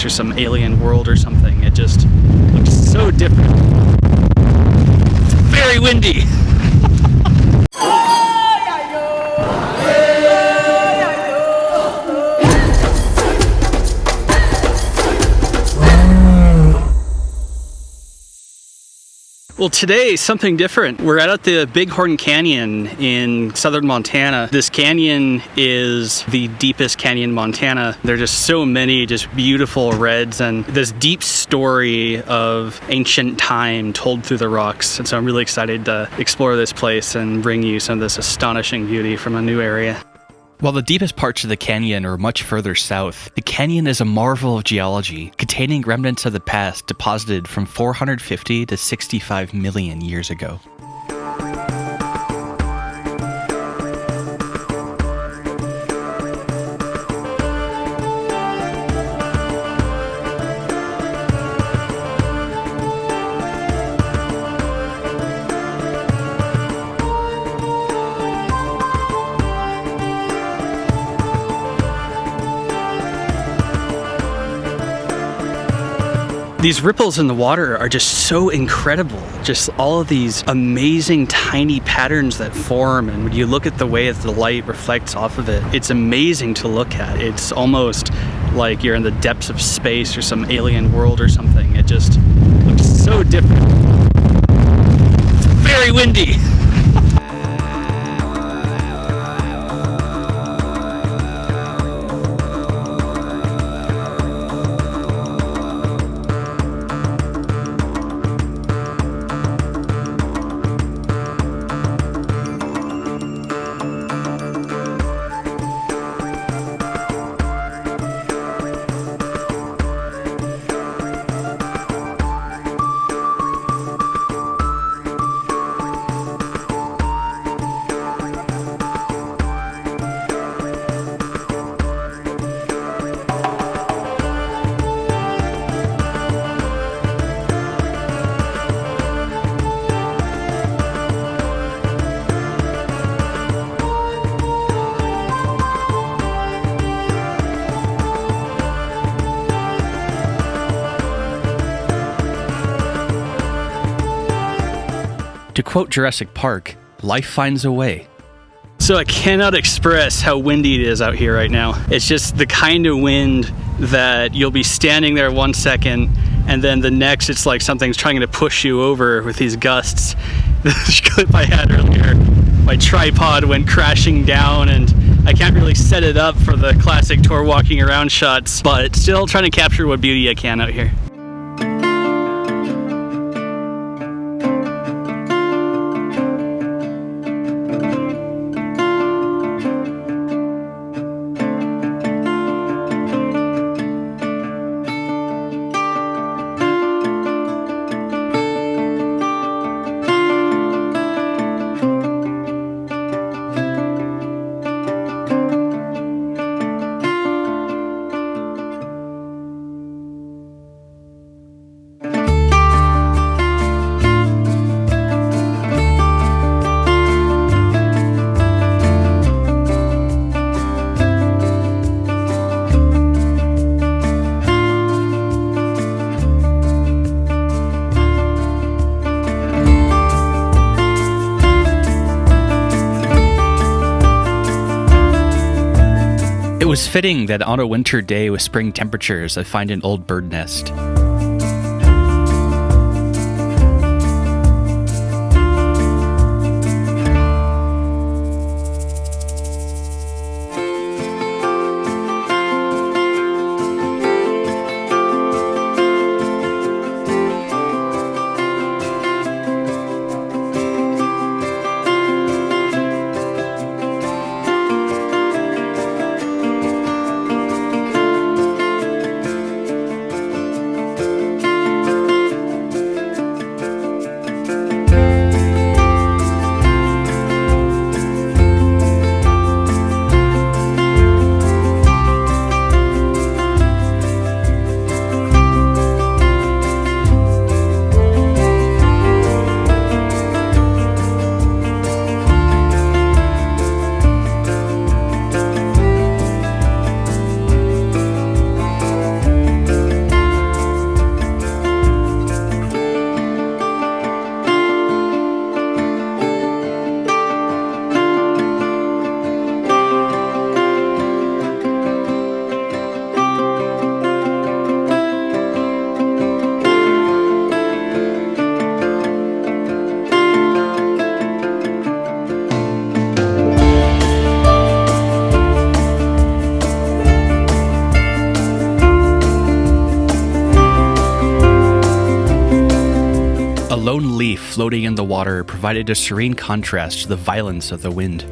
or some alien world or something. It just looks so different. It's very windy. Well, today, something different. We're out at the Bighorn Canyon in southern Montana. This canyon is the deepest canyon in Montana. There are just so many just beautiful reds and this deep story of ancient time told through the rocks. And so I'm really excited to explore this place and bring you some of this astonishing beauty from a new area. While the deepest parts of the canyon are much further south, the canyon is a marvel of geology, containing remnants of the past deposited from 450 to 65 million years ago. These ripples in the water are just so incredible. Just all of these amazing tiny patterns that form, and when you look at the way that the light reflects off of it, it's amazing to look at. It's almost like you're in the depths of space or some alien world or something. It just looks so different. It's very windy. To quote Jurassic Park, life finds a way. So I cannot express how windy it is out here right now. It's just the kind of wind that you'll be standing there 1 second and then the next it's like something's trying to push you over with these gusts. This clip I had earlier, my tripod went crashing down and I can't really set it up for the classic tour walking around shots, but still trying to capture what beauty I can out here. It was fitting that on a winter day with spring temperatures, I find an old bird nest. lone leaf floating in the water provided a serene contrast to the violence of the wind.